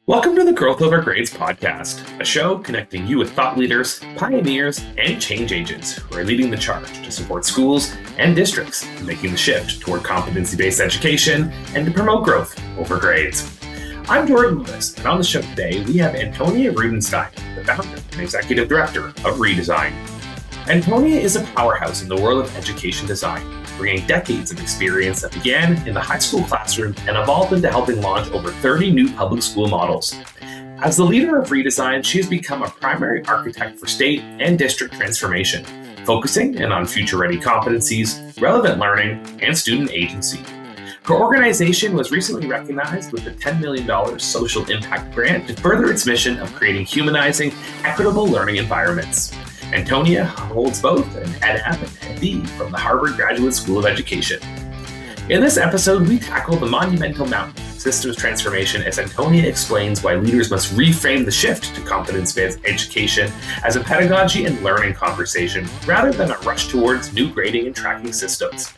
Welcome to the Growth Over Grades podcast, a show connecting you with thought leaders, pioneers, and change agents who are leading the charge to support schools and districts in making the shift toward competency-based education and to promote growth over grades. I'm Jordan Lewis, and on the show today, we have Antonia Rudenstine, the founder and executive director of reDesign. Antonia is a powerhouse in the world of education design, bringing decades of experience that began in the high school classroom and evolved into helping launch over 30 new public school models. As the leader of reDesign, she has become a primary architect for state and district transformation, focusing in on future-ready competencies, relevant learning, and student agency. Her organization was recently recognized with a $10 million social impact grant to further its mission of creating humanizing, equitable learning environments. Antonia holds both an Ed.App and Ed.B from the Harvard Graduate School of Education. In this episode, we tackle the monumental mountain of systems transformation as Antonia explains why leaders must reframe the shift to competence-based education as a pedagogy and learning conversation rather than a rush towards new grading and tracking systems.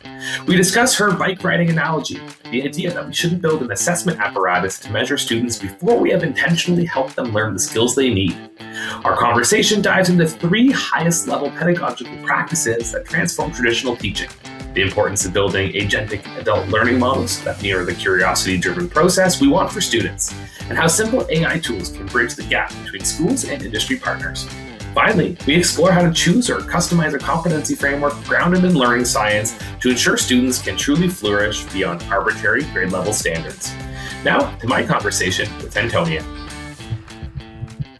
We discuss her bike riding analogy, the idea that we shouldn't build an assessment apparatus to measure students before we have intentionally helped them learn the skills they need. Our conversation dives into 3 highest level pedagogical practices that transform traditional teaching: the importance of building agentic adult learning models that mirror the curiosity-driven process we want for students, and how simple AI tools can bridge the gap between schools and industry partners. Finally, we explore how to choose or customize a competency framework grounded in learning science to ensure students can truly flourish beyond arbitrary grade-level standards. Now, to my conversation with Antonia.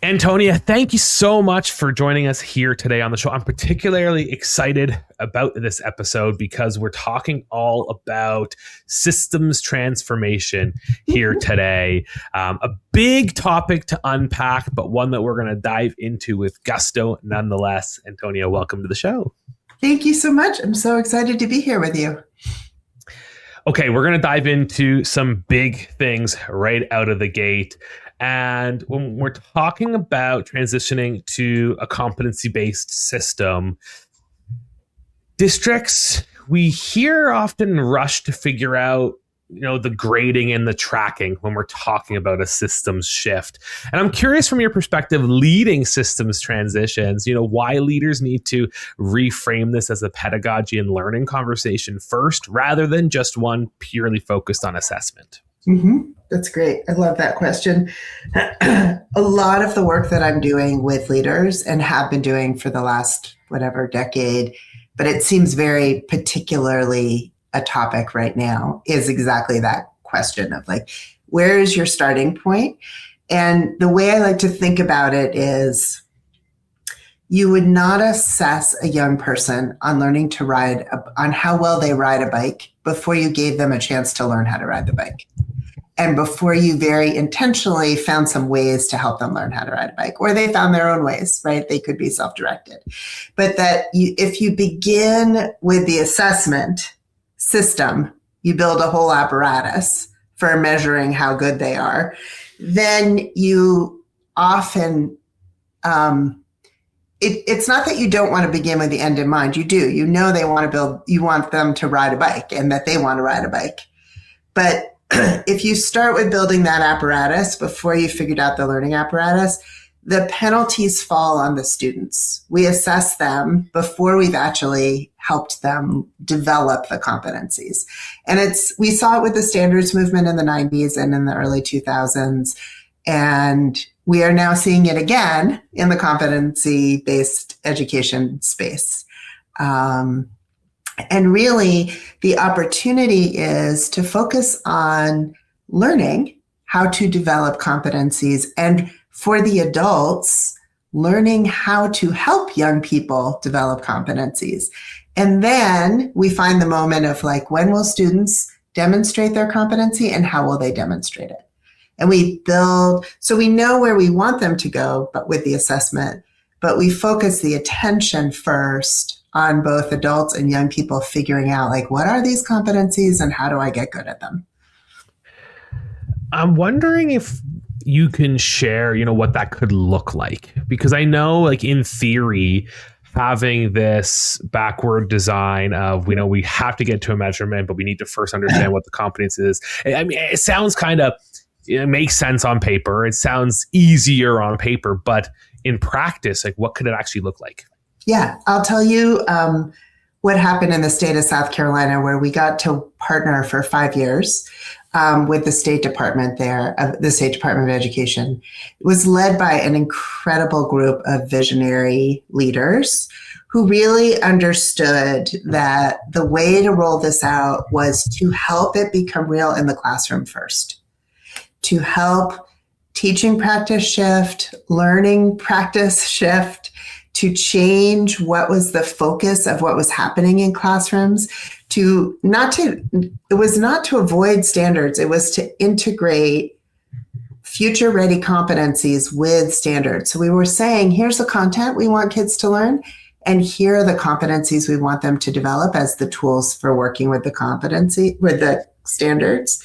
Antonia, thank you so much for joining us here today on the show. I'm particularly excited about this episode because we're talking all about systems transformation here today. A big topic to unpack, but one that we're going to dive into with gusto nonetheless. Antonia, welcome to the show. Thank you so much. I'm so excited to be here with you. Okay, we're going to dive into some big things right out of the gate. And when we're talking about transitioning to a competency-based system, districts, we hear often rush to figure out, the grading and the tracking when we're talking about a systems shift. And I'm curious from your perspective, leading systems transitions, why leaders need to reframe this as a pedagogy and learning conversation first, rather than just one purely focused on assessment. Mm-hmm. That's great. I love that question. A lot of the work that I'm doing with leaders and have been doing for the last decade, but it seems very particularly a topic right now, is exactly that question of where is your starting point? And the way I like to think about it is you would not assess a young person on learning to ride, on how well they ride a bike before you gave them a chance to learn how to ride the bike. And before you very intentionally found some ways to help them learn how to ride a bike, or they found their own ways, right? They could be self-directed. But if you begin with the assessment system, you build a whole apparatus for measuring how good they are, then you often, it's not that you don't want to begin with the end in mind. You do. You want them to ride a bike and that they want to ride a bike. But if you start with building that apparatus before you figured out the learning apparatus, the penalties fall on the students. We assess them before we've actually helped them develop the competencies. And we saw it with the standards movement in the 90s and in the early 2000s. And we are now seeing it again in the competency-based education space. And really, the opportunity is to focus on learning how to develop competencies, and for the adults, learning how to help young people develop competencies. And then we find the moment of when will students demonstrate their competency and how will they demonstrate it? And we build, so we know where we want them to go, but with the assessment, but we focus the attention first on both adults and young people figuring out what are these competencies and how do I get good at them? I'm wondering if you can share, what that could look like, because I know in theory, having this backward design of, we have to get to a measurement, but we need to first understand what the competence is. I mean, it sounds kind of it makes sense on paper. It sounds easier on paper, but in practice, like what could it actually look like? Yeah, I'll tell you what happened in the state of South Carolina, where we got to partner for 5 years with the State Department there, the State Department of Education. It was led by an incredible group of visionary leaders who really understood that the way to roll this out was to help it become real in the classroom first, to help teaching practice shift, learning practice shift, to change what was the focus of what was happening in classrooms, it was not to avoid standards, it was to integrate future ready competencies with standards. So we were saying, here's the content we want kids to learn, and here are the competencies we want them to develop as the tools for working with the standards.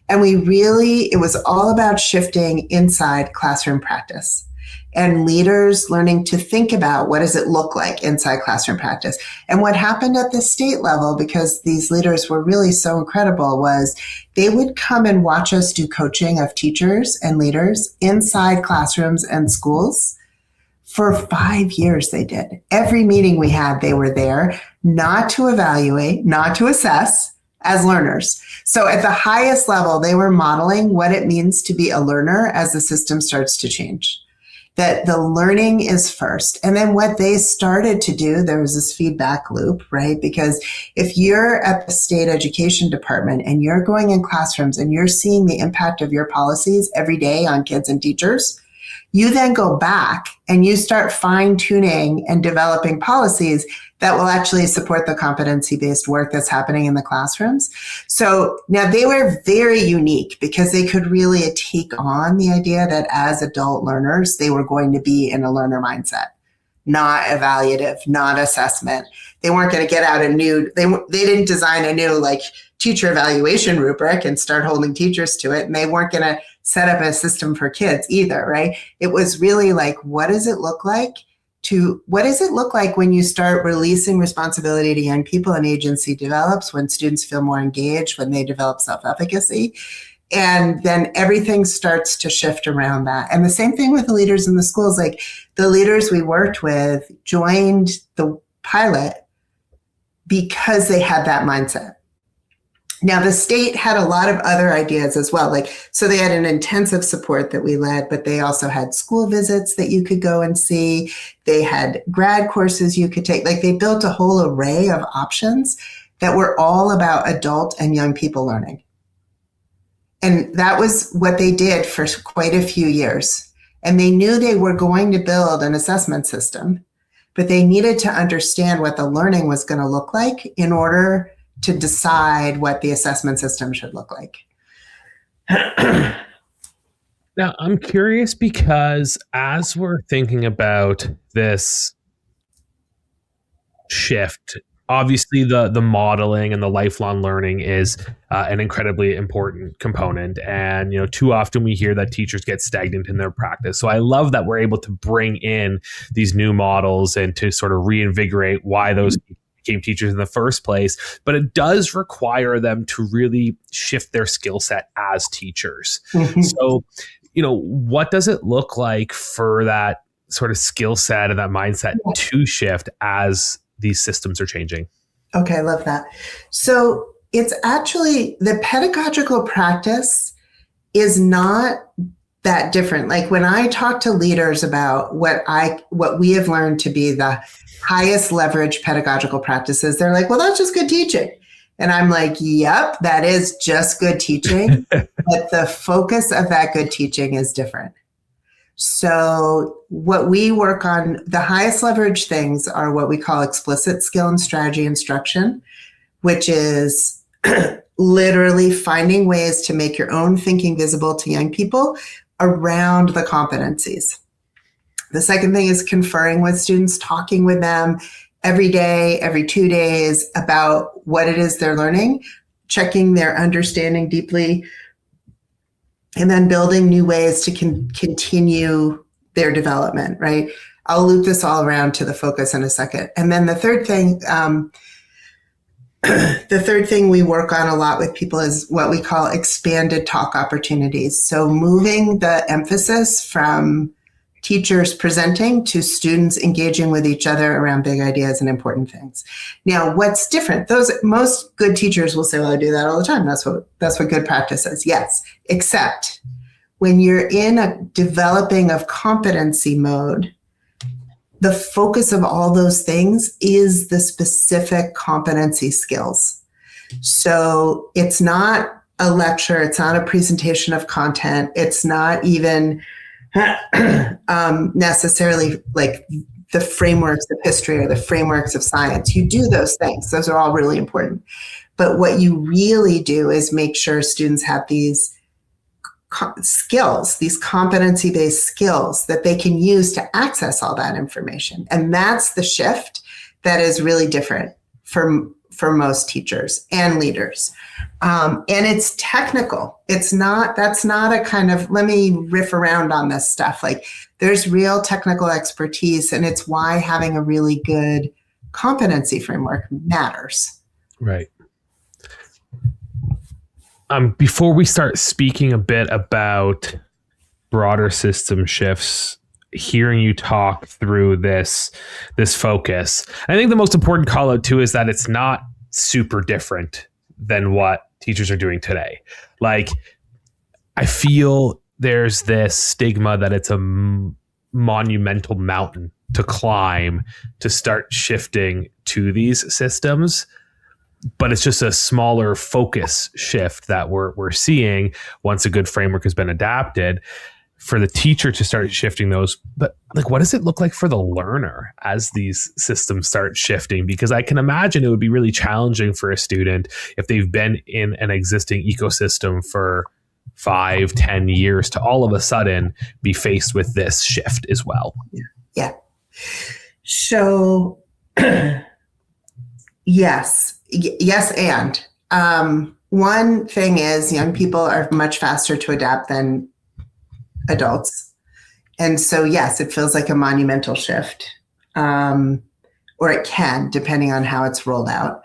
And it was all about shifting inside classroom practice and leaders learning to think about what does it look like inside classroom practice. And what happened at the state level, because these leaders were really so incredible, was they would come and watch us do coaching of teachers and leaders inside classrooms and schools. For 5 years they did. Every meeting we had, they were there, not to evaluate, not to assess, as learners. So at the highest level, they were modeling what it means to be a learner as the system starts to change. That the learning is first. And then what they started to do, there was this feedback loop, right? Because if you're at the state education department and you're going in classrooms and you're seeing the impact of your policies every day on kids and teachers, you then go back and you start fine-tuning and developing policies that will actually support the competency-based work that's happening in the classrooms. So now they were very unique because they could really take on the idea that as adult learners, they were going to be in a learner mindset, not evaluative, not assessment. They weren't going to get out they didn't design a new teacher evaluation rubric and start holding teachers to it. And they weren't going to set up a system for kids either, right? It was really what does it look like when you start releasing responsibility to young people and agency develops, when students feel more engaged, when they develop self-efficacy, and then everything starts to shift around that. And the same thing with the leaders in the schools. The leaders we worked with joined the pilot because they had that mindset. Now, the state had a lot of other ideas as well. So they had an intensive support that we led, but they also had school visits that you could go and see. They had grad courses you could take. They built a whole array of options that were all about adult and young people learning. And that was what they did for quite a few years. And they knew they were going to build an assessment system, but they needed to understand what the learning was going to look like in order to decide what the assessment system should look like. Now, I'm curious because as we're thinking about this shift, obviously the modeling and the lifelong learning is an incredibly important component. And, too often we hear that teachers get stagnant in their practice. So I love that we're able to bring in these new models and to sort of reinvigorate why those became teachers in the first place, but it does require them to really shift their skill set as teachers. Mm-hmm. So, what does it look like for that sort of skill set and that mindset to shift as these systems are changing? Okay, I love that. So it's actually the pedagogical practice is not that different. When I talk to leaders about what we have learned to be the highest leverage pedagogical practices, they're like, well, that's just good teaching. And I'm like, yep, that is just good teaching. But the focus of that good teaching is different. So what we work on, the highest leverage things are what we call explicit skill and strategy instruction, which is literally finding ways to make your own thinking visible to young people around the competencies. The second thing is conferring with students, talking with them every day, every 2 days about what it is they're learning, checking their understanding deeply, and then building new ways to continue their development, right? I'll loop this all around to the focus in a second. And then the third thing, the third thing we work on a lot with people is what we call expanded talk opportunities. So moving the emphasis from teachers presenting to students engaging with each other around big ideas and important things. Now, what's different? Most good teachers will say, well, I do that all the time. That's what good practice is. Yes, except when you're in a developing of competency mode, the focus of all those things is the specific competency skills. So it's not a lecture, it's not a presentation of content, it's not even necessarily like the frameworks of history or the frameworks of science. You do those things. Those are all really important. But what you really do is make sure students have these skills, these competency-based skills that they can use to access all that information. And that's the shift that is really different for most teachers and leaders. And it's technical. That's not a kind of, let me riff around on this stuff. Like there's real technical expertise, and it's why having a really good competency framework matters. Right. Before we start speaking a bit about broader system shifts, hearing you talk through this focus, I think the most important call out too is that it's not super different than what teachers are doing today. Like, I feel there's this stigma that it's a monumental mountain to climb to start shifting to these systems. But it's just a smaller focus shift that we're seeing once a good framework has been adapted for the teacher to start shifting those. But like, what does it look like for the learner as these systems start shifting? Because I can imagine it would be really challenging for a student if they've been in an existing ecosystem for 5-10 years to all of a sudden be faced with this shift as well. Yeah. So yes. And one thing is young people are much faster to adapt than adults. And so, yes, it feels like a monumental shift, or it can, depending on how it's rolled out.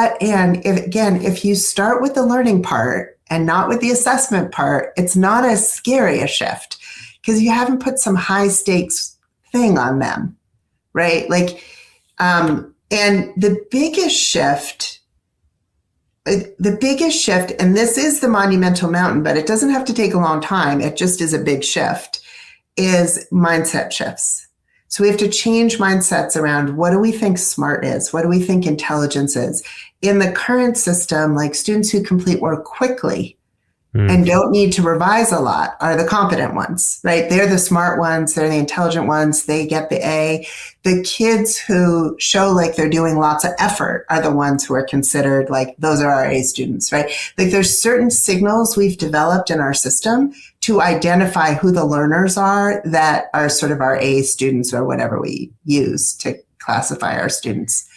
If you start with the learning part and not with the assessment part, it's not as scary a shift because you haven't put some high stakes thing on them, right? Like, and the biggest shift, and this is the monumental mountain, but it doesn't have to take a long time. It just is a big shift, is mindset shifts. So we have to change mindsets around what do we think smart is? What do we think intelligence is? In the current system, like students who complete work quickly and don't need to revise a lot are the competent ones, right? They're the smart ones. They're the intelligent ones. They get the A. The kids who show like they're doing lots of effort are the ones who are considered like those are our A students, right? Like there's certain signals we've developed in our system to identify who the learners are that are sort of our A students or whatever we use to classify our students.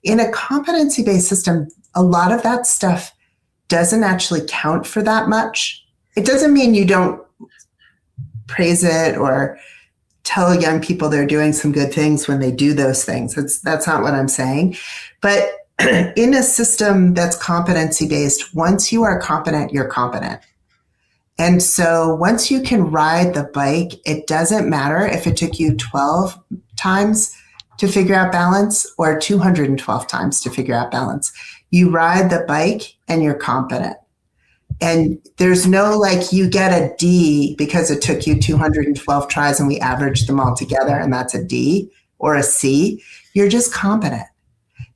In a competency-based system, a lot of that stuff doesn't actually count for that much. It doesn't mean you don't praise it or tell young people they're doing some good things when they do those things. That's not what I'm saying. But in a system that's competency-based, once you are competent, you're competent. And so once you can ride the bike, it doesn't matter if it took you 12 times to figure out balance or 212 times to figure out balance. You ride the bike and you're competent. And there's no like you get a D because it took you 212 tries and we averaged them all together and that's a D or a C. You're just competent.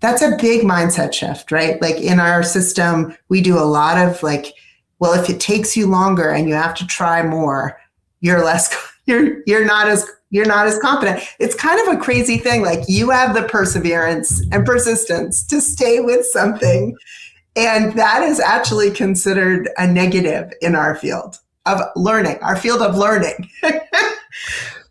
That's a big mindset shift, right? Like in our system, we do a lot of like, well, if it takes you longer and you have to try more, you're not as competent. It's kind of a crazy thing. Like you have the perseverance and persistence to stay with something. And that is actually considered a negative in our field of learning, our field of learning.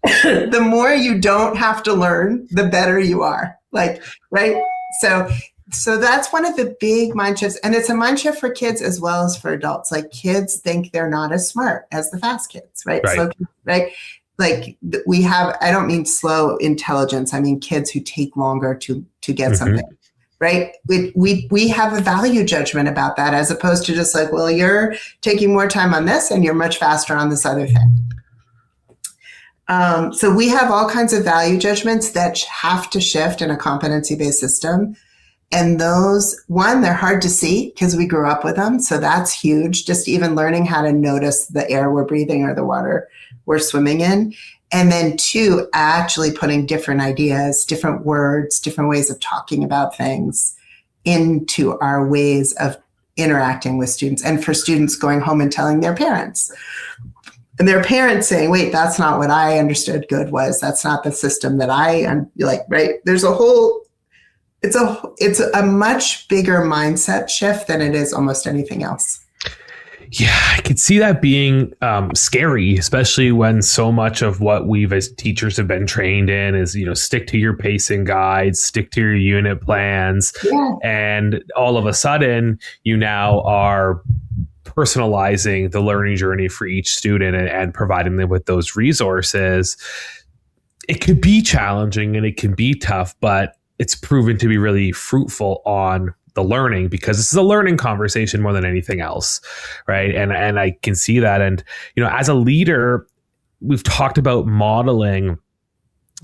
The more you don't have to learn, the better you are. Like, right? So that's one of the big mind shifts. And it's a mind shift for kids as well as for adults. Like kids think they're not as smart as the fast kids, right? Right. So, right? Like we have, I don't mean slow intelligence. I mean kids who take longer to get something. right? We have a value judgment about that, as opposed to just like, well, you're taking more time on this and you're much faster on this other thing. So we have all kinds of value judgments that have to shift in a competency-based system. And those, one, they're hard to see because we grew up with them. So that's huge. Just even learning how to notice the air we're breathing or the water we're swimming in. And then two, actually putting different ideas, different words, different ways of talking about things into our ways of interacting with students, and for students going home and telling their parents. And their parents saying, wait, that's not what I understood good was. That's not the system that right? There's a whole, it's a much bigger mindset shift than it is almost anything else. Yeah, I could see that being scary, especially when so much of what we've as teachers have been trained in is, stick to your pacing guides, stick to your unit plans. Yeah. And all of a sudden, you now are personalizing the learning journey for each student and providing them with those resources. It could be challenging and it can be tough, but it's proven to be really fruitful on the learning, because this is a learning conversation more than anything else, right? And I can see that. And, as a leader, we've talked about modeling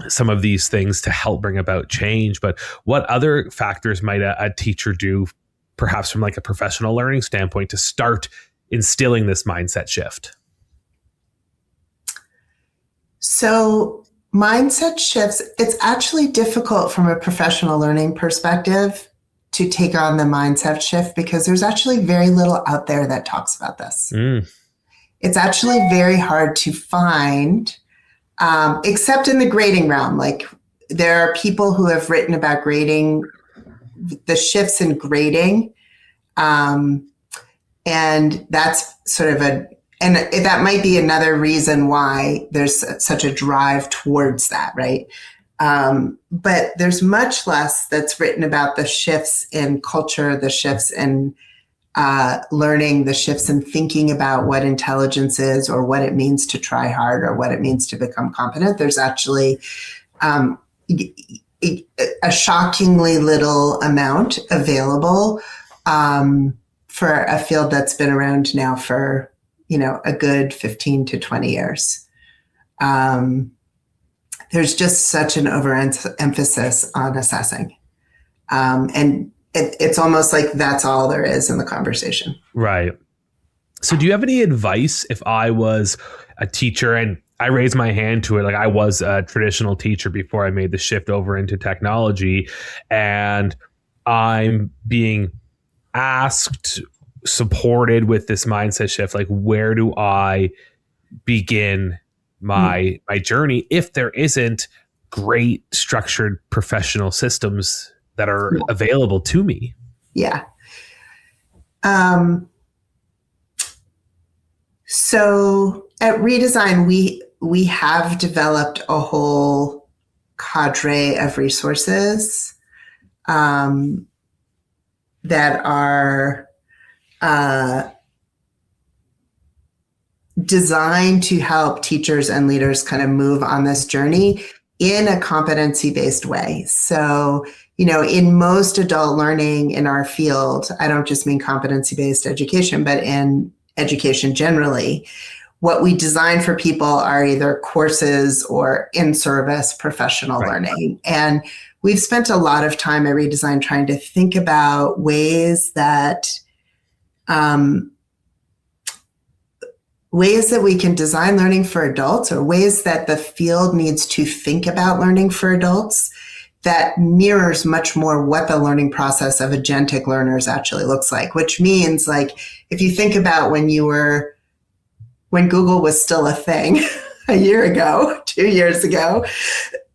some of these things to help bring about change, but what other factors might a teacher do, perhaps from like a professional learning standpoint, to start instilling this mindset shift? So mindset shifts, it's actually difficult from a professional learning perspective to take on the mindset shift, because there's actually very little out there that talks about this. It's actually very hard to find, except in the grading realm. Like, there are people who have written about grading, the shifts in grading. And that's sort of and that might be another reason why there's such a drive towards that, right? But there's much less that's written about the shifts in culture, the shifts in learning, the shifts in thinking about what intelligence is, or what it means to try hard, or what it means to become competent. There's actually a shockingly little amount available for a field that's been around now for, a good 15 to 20 years. There's just such an overemphasis on assessing. And it's almost like that's all there is in the conversation. Right. So do you have any advice if I was a teacher and I raised my hand to it? Like, I was a traditional teacher before I made the shift over into technology, and I'm being asked, supported with this mindset shift. Like, where do I begin my journey if there isn't great structured professional systems that are available to me? Yeah. So at reDesign, we have developed a whole cadre of resources that are designed to help teachers and leaders kind of move on this journey in a competency-based way. So, in most adult learning in our field, I don't just mean competency-based education, but in education generally, what we design for people are either courses or in-service professional learning. And we've spent a lot of time at reDesign trying to think about ways that we can design learning for adults, or ways that the field needs to think about learning for adults that mirrors much more what the learning process of agentic learners actually looks like, which means, like, if you think about when Google was still a thing a year ago, 2 years ago,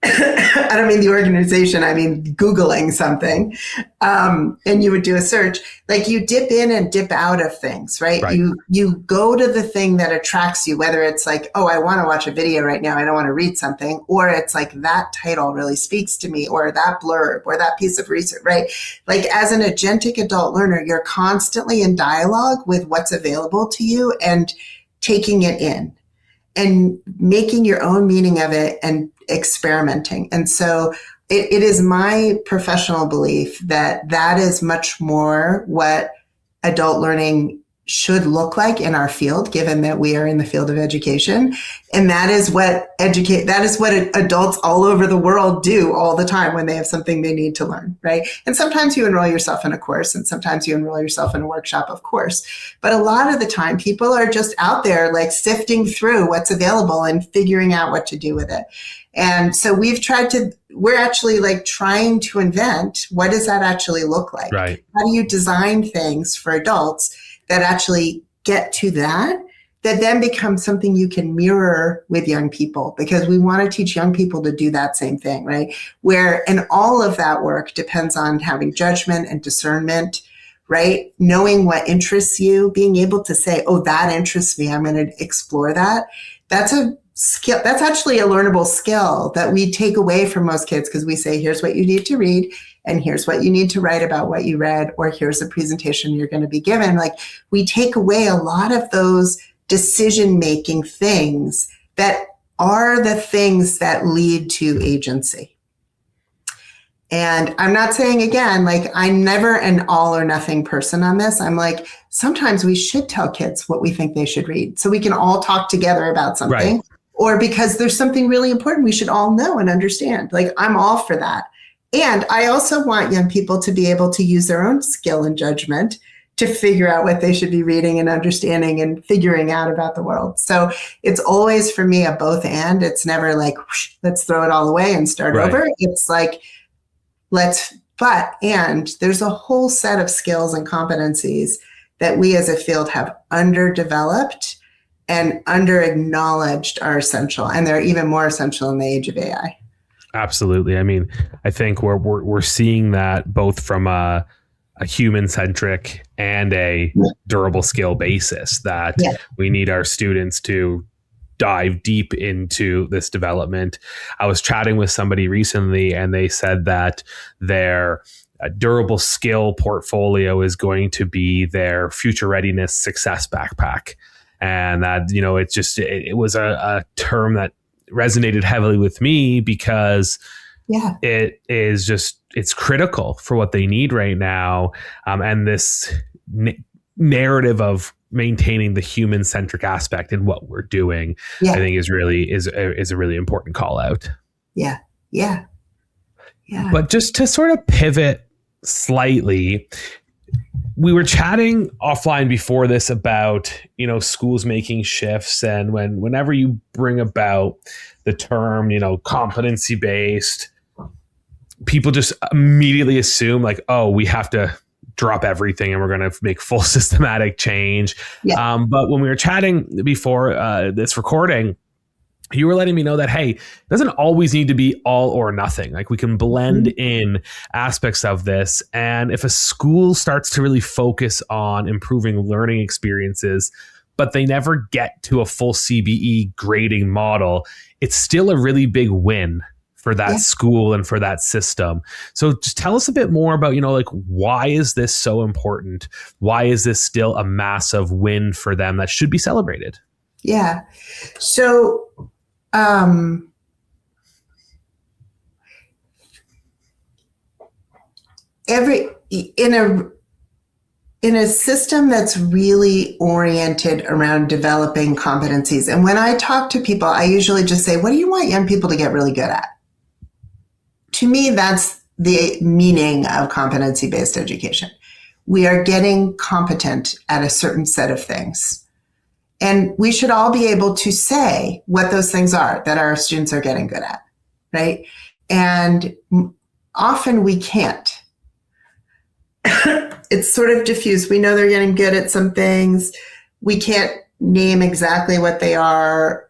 I don't mean the organization, I mean Googling something, and you would do a search, like, you dip in and dip out of things, right? You go to the thing that attracts you, whether it's like, oh, I want to watch a video right now, I don't want to read something, or it's like, that title really speaks to me, or that blurb, or that piece of research, right? Like, as an agentic adult learner, you're constantly in dialogue with what's available to you and taking it in and making your own meaning of it and experimenting. And so it is my professional belief that that is much more what adult learning should look like in our field, given that we are in the field of education. And that is what adults all over the world do all the time when they have something they need to learn, right? And sometimes you enroll yourself in a course, and sometimes you enroll yourself in a workshop, of course. But a lot of the time, people are just out there like sifting through what's available and figuring out what to do with it. And so we're actually like trying to invent, what does that actually look like? Right. How do you design things for adults that actually get to that then becomes something you can mirror with young people, because we want to teach young people to do that same thing, right? And all of that work depends on having judgment and discernment, right? Knowing what interests you, being able to say, oh, that interests me, I'm going to explore that. That's a skill. That's actually a learnable skill that we take away from most kids, because we say, here's what you need to read, and here's what you need to write about what you read, or here's a presentation you're going to be given. Like, we take away a lot of those decision-making things that are the things that lead to agency. And I'm not saying, again, like, I'm never an all or nothing person on this. I'm like, sometimes we should tell kids what we think they should read so we can all talk together about something. Right. Or because there's something really important we should all know and understand. Like, I'm all for that. And I also want young people to be able to use their own skill and judgment to figure out what they should be reading and understanding and figuring out about the world. So it's always, for me, a both and. It's never like, whoosh, let's throw it all away and start over. It's like, and there's a whole set of skills and competencies that we as a field have underdeveloped and under-acknowledged are essential. And they're even more essential in the age of AI. Absolutely. I mean, I think we're seeing that both from a human-centric and a durable skill basis, that we need our students to dive deep into this development. I was chatting with somebody recently, and they said that their durable skill portfolio is going to be their future readiness success backpack. And that, it was a term that resonated heavily with me, because it's critical for what they need right now. And this narrative of maintaining the human-centric aspect in what we're doing, I think is a really important call out. Yeah. But just to sort of pivot slightly, we were chatting offline before this about, schools making shifts, and whenever you bring about the term, competency-based, people just immediately assume like, oh, we have to drop everything and we're going to make full systematic change. But when we were chatting before this recording, you were letting me know that, hey, it doesn't always need to be all or nothing. Like, we can blend in aspects of this. And if a school starts to really focus on improving learning experiences, but they never get to a full CBE grading model, it's still a really big win for that school and for that system. So just tell us a bit more about, why is this so important? Why is this still a massive win for them that should be celebrated? Yeah. So, in a system that's really oriented around developing competencies, and when I talk to people, I usually just say, what do you want young people to get really good at? To me, that's the meaning of competency-based education. We are getting competent at a certain set of things. And we should all be able to say what those things are that our students are getting good at, right? And often we can't. It's sort of diffuse. We know they're getting good at some things. We can't name exactly what they are.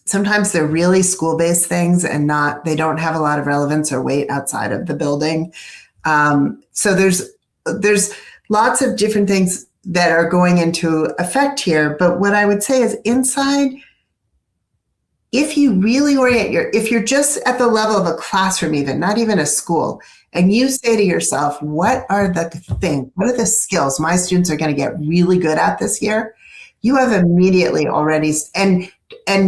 Sometimes they're really school-based things and they don't have a lot of relevance or weight outside of the building. So there's lots of different things that are going into effect here. But what I would say is, inside, if you really if you're just at the level of a classroom, even not even a school, and you say to yourself, what are the skills my students are going to get really good at this year? you have immediately already, and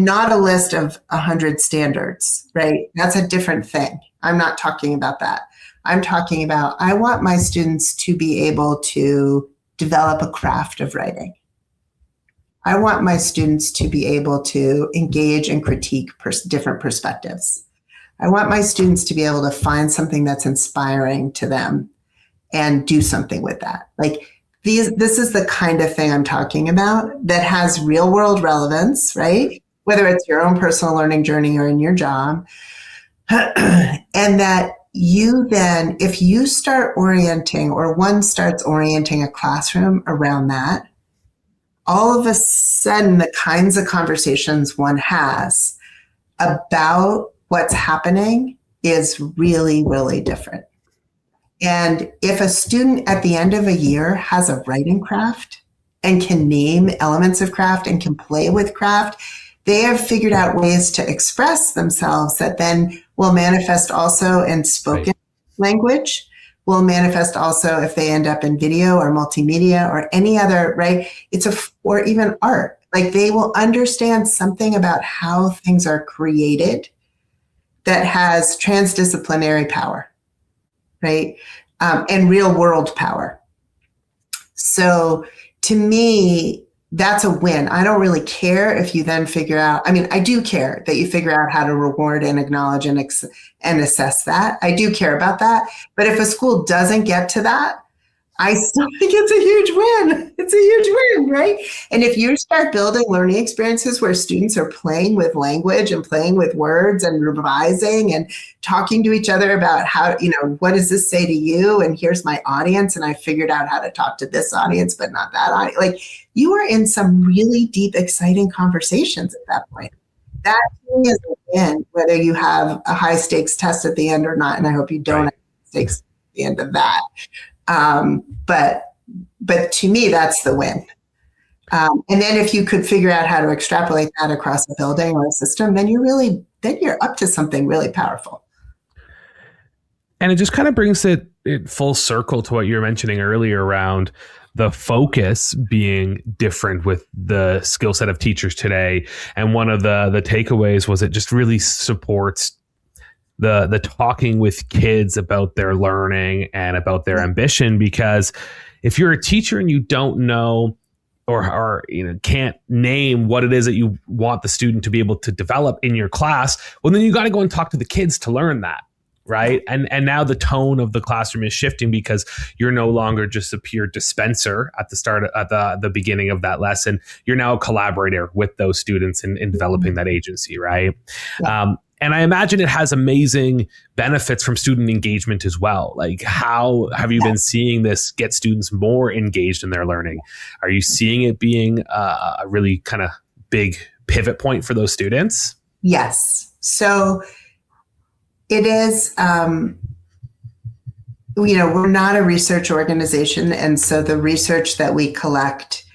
not a list of 100 standards, right? That's a different thing. I'm not talking about that. I'm talking about, I want my students to be able to develop a craft of writing. I want my students to be able to engage and critique different perspectives. I want my students to be able to find something that's inspiring to them and do something with that. Like this is the kind of thing I'm talking about that has real world relevance, right? Whether it's your own personal learning journey or in your job. And that you then, if you start orienting, or one starts orienting a classroom around that, all of a sudden the kinds of conversations one has about what's happening is really, really different. And if a student at the end of a year has a writing craft and can name elements of craft and can play with craft, they have figured out ways to express themselves that then will manifest also in spoken language, will manifest also if they end up in video or multimedia or any other, right? Or even art. Like they will understand something about how things are created that has transdisciplinary power, right? And real world power. So to me, that's a win. I don't really care if you then figure out, I mean, I do care that you figure out how to reward and acknowledge and assess that. I do care about that. But if a school doesn't get to that, I still think it's a huge win. It's a huge win, right? And if you start building learning experiences where students are playing with language and playing with words and revising and talking to each other about how, what does this say to you? And here's my audience. And I figured out how to talk to this audience, but not that audience. Like you are in some really deep, exciting conversations at that point. That to me is a win, whether you have a high stakes test at the end or not. And I hope you don't have stakes at the end of that. But to me, that's the win. And then if you could figure out how to extrapolate that across a building or a system, then you're up to something really powerful. And it just kind of brings it full circle to what you were mentioning earlier around the focus being different with the skill set of teachers today. And one of the takeaways was it just really supports the talking with kids about their learning and about their ambition, because if you're a teacher and you don't know or can't name what it is that you want the student to be able to develop in your class, well, then you got to go and talk to the kids to learn that. Right. And now the tone of the classroom is shifting because you're no longer just a peer dispenser at the beginning of that lesson. You're now a collaborator with those students in developing that agency. Right. Yeah. And I imagine it has amazing benefits from student engagement as well. Like, how have you been seeing this get students more engaged in their learning? Are you seeing it being a really kind of big pivot point for those students? Yes. So it is, we're not a research organization. And so the research that we collect,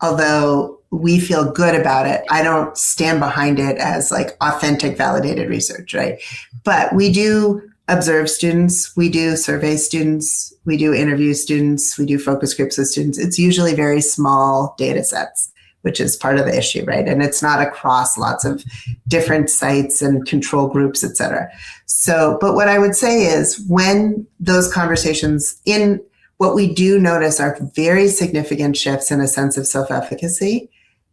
although we feel good about it, I don't stand behind it as like authentic, validated research, right? But we do observe students, we do survey students, we do interview students, we do focus groups with students. It's usually very small data sets, which is part of the issue, right? And it's not across lots of different sites and control groups, et cetera. So, but what I would say is when those conversations what we do notice are very significant shifts in a sense of self-efficacy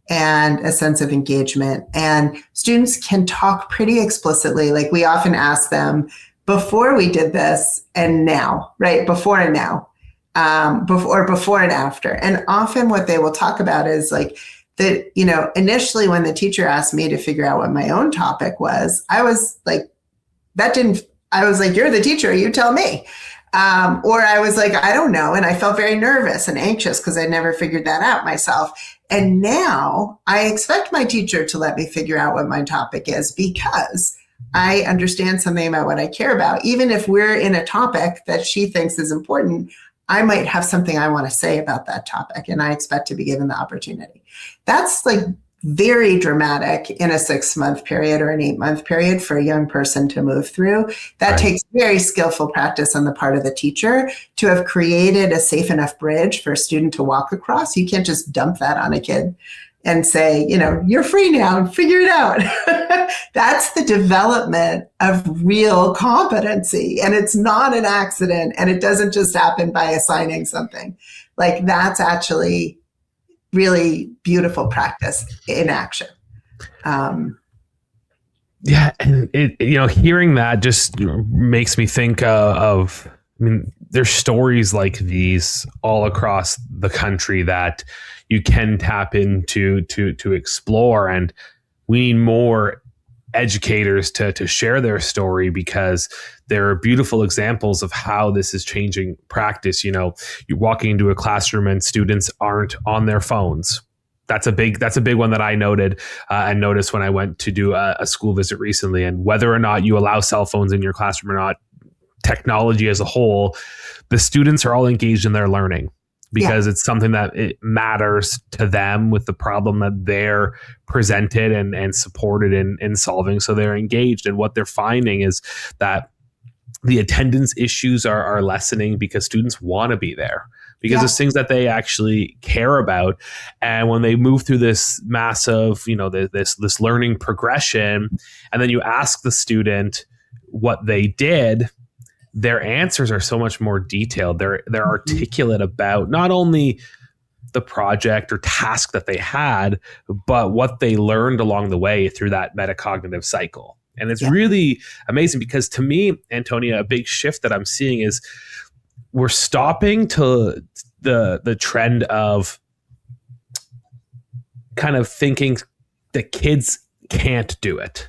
and a sense of engagement. And students can talk pretty explicitly. Like we often ask them, before we did this and now, right? Before and now, before and after. And often what they will talk about is like that, initially when the teacher asked me to figure out what my own topic was, I was like, you're the teacher, you tell me. Or I was like, I don't know. And I felt very nervous and anxious because I never figured that out myself. And now I expect my teacher to let me figure out what my topic is because I understand something about what I care about. Even if we're in a topic that she thinks is important, I might have something I want to say about that topic and I expect to be given the opportunity. That's like very dramatic in a 6-month period or an 8-month period for a young person to move through. That takes very skillful practice on the part of the teacher to have created a safe enough bridge for a student to walk across. You can't just dump that on a kid and say, you're free now, figure it out. That's the development of real competency. And it's not an accident. And it doesn't just happen by assigning something. Like, that's actually really beautiful practice in action. Yeah. And hearing that just makes me think of, there's stories like these all across the country that you can tap into to explore. And we need more educators to share their story, because there are beautiful examples of how this is changing practice. You're walking into a classroom and students aren't on their phones. That's a big one that I noted and noticed when I went to do a school visit recently. And whether or not you allow cell phones in your classroom or not, technology as a whole, the students are all engaged in their learning, because it's something that it matters to them with the problem that they're presented and supported in solving. So they're engaged. And what they're finding is that the attendance issues are lessening because students want to be there, because it's things that they actually care about. And when they move through this massive, this learning progression, and then you ask the student what they did, their answers are so much more detailed. They're articulate about not only the project or task that they had, but what they learned along the way through that metacognitive cycle. And it's really amazing, because to me, Antonia, a big shift that I'm seeing is we're stopping to the trend of kind of thinking that kids can't do it.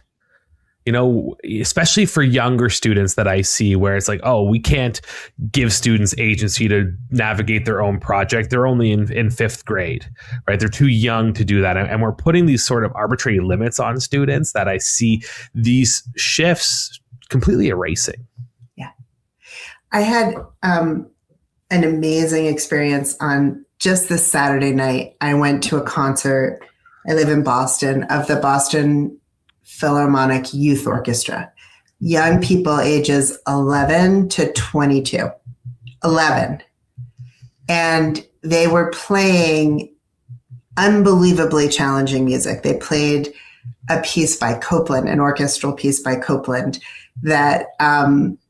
Especially for younger students that I see, where it's like, oh, we can't give students agency to navigate their own project. They're only in 5th grade, right? They're too young to do that. And we're putting these sort of arbitrary limits on students that I see these shifts completely erasing. Yeah. I had an amazing experience on just this Saturday night. I went to a concert. I live in Boston, of the Boston Philharmonic Youth Orchestra, young people ages 11 to 22, 11. And they were playing unbelievably challenging music. They played a piece by Copland, an orchestral piece by Copland that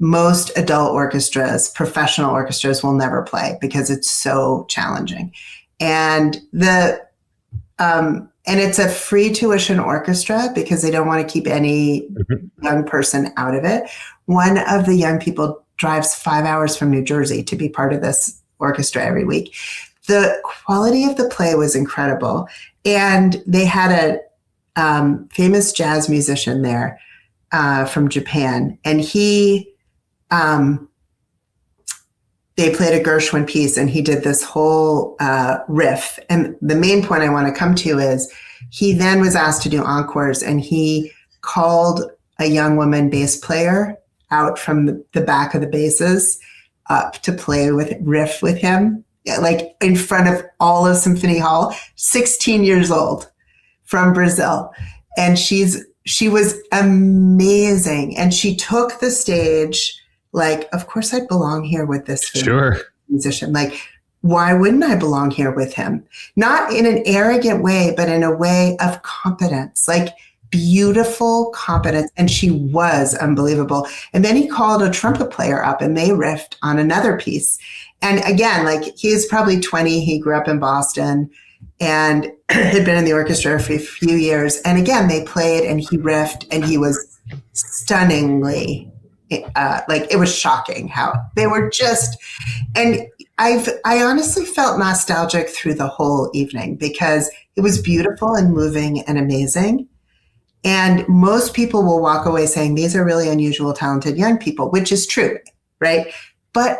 most adult orchestras, professional orchestras, will never play because it's so challenging. And and it's a free tuition orchestra because they don't want to keep any young person out of it. One of the young people drives 5 hours from New Jersey to be part of this orchestra every week. The quality of the play was incredible. And they had a famous jazz musician there from Japan. And they played a Gershwin piece, and he did this whole riff. And the main point I want to come to is he then was asked to do encores, and he called a young woman bass player out from the back of the basses up to play with riff with him, like in front of all of Symphony Hall, 16 years old, from Brazil. And she was amazing. And she took the stage like, of course I'd belong here with this musician. Like, why wouldn't I belong here with him? Not in an arrogant way, but in a way of competence, like beautiful competence. And she was unbelievable. And then he called a trumpet player up, and they riffed on another piece. And again, like, he's probably 20. He grew up in Boston and had been in the orchestra for a few years. And again, they played, and he riffed, and he was stunningly like, it was shocking how they were just, and I honestly felt nostalgic through the whole evening because it was beautiful and moving and amazing. And most people will walk away saying, these are really unusual, talented young people, which is true, right?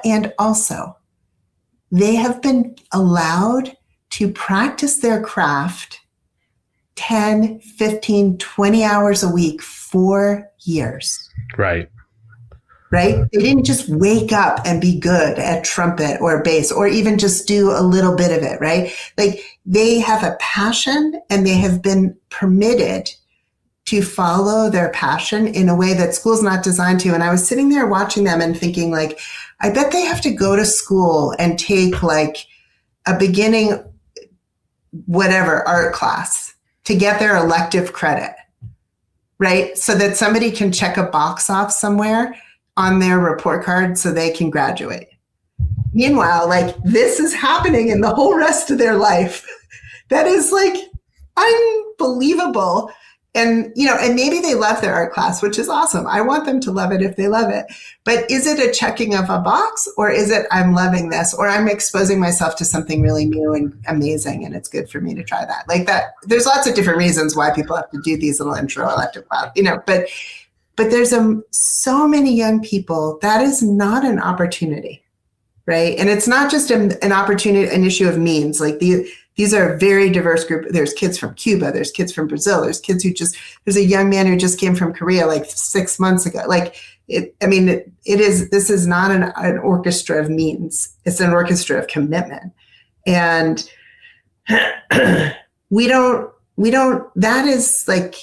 And also, they have been allowed to practice their craft 10, 15, 20 hours a week for years. Right. right? They didn't just wake up and be good at trumpet or bass or even just do a little bit of it, right? Like they have a passion and they have been permitted to follow their passion in a way that school's not designed to. And I was sitting there watching them and thinking like, I bet they have to go to school and take like a beginning, whatever, art class to get their elective credit, right? So that somebody can check a box off somewhere on their report card so they can graduate. Meanwhile, like this is happening in the whole rest of their life. That is like unbelievable. And, you know, and maybe they love their art class, which is awesome. I want them to love it if they love it. But is it a checking of a box, or is it I'm loving this, or I'm exposing myself to something really new and amazing and it's good for me to try that? Like that, there's lots of different reasons why people have to do these little intro elective class, you know, but there's so many young people that is not an opportunity, right? And it's not just an opportunity, an issue of means. Like these are a very diverse group. There's kids from Cuba, there's kids from Brazil, there's kids there's a young man who just came from Korea like 6 months ago. Like this is not an orchestra of means. It's an orchestra of commitment. And that is like,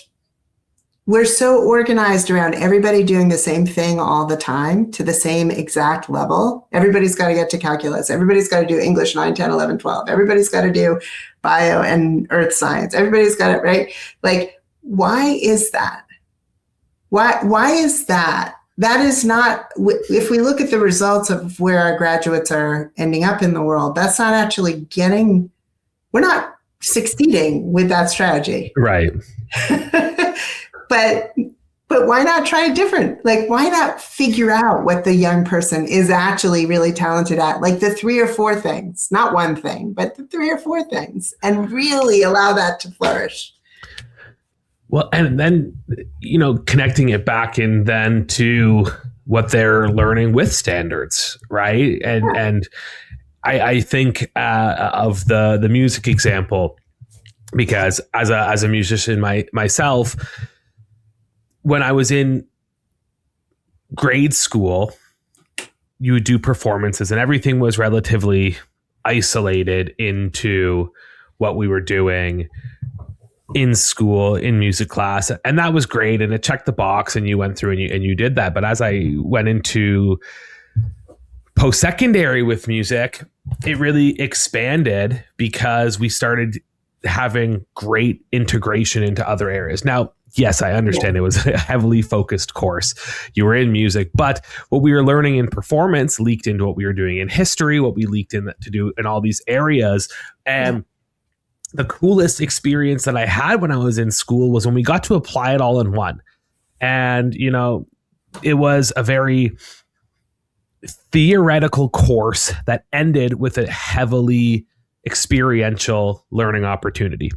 we're so organized around everybody doing the same thing all the time to the same exact level. Everybody's got to get to calculus. Everybody's got to do English 9, 10, 11, 12. Everybody's got to do bio and earth science. Everybody's got it, right? Like, why is that? Why is that? That is not, if we look at the results of where our graduates are ending up in the world, that's not actually we're not succeeding with that strategy. Right. But why not try it different? Like, why not figure out what the young person is actually really talented at? Like the 3 or 4 things, not one thing, but the 3 or 4 things, and really allow that to flourish. Well, and then, you know, connecting it back in then to what they're learning with standards, right? And I think of the music example, because as a musician myself, when I was in grade school, you would do performances and everything was relatively isolated into what we were doing in school, in music class. And that was great. And it checked the box and you went through and you did that. But as I went into post-secondary with music, it really expanded because we started having great integration into other areas. Now, yes, I understand it was a heavily focused course. You were in music, but what we were learning in performance leaked into what we were doing in history, what we leaked in to do in all these areas. And the coolest experience that I had when I was in school was when we got to apply it all in one. And, you know, it was a very theoretical course that ended with a heavily experiential learning opportunity.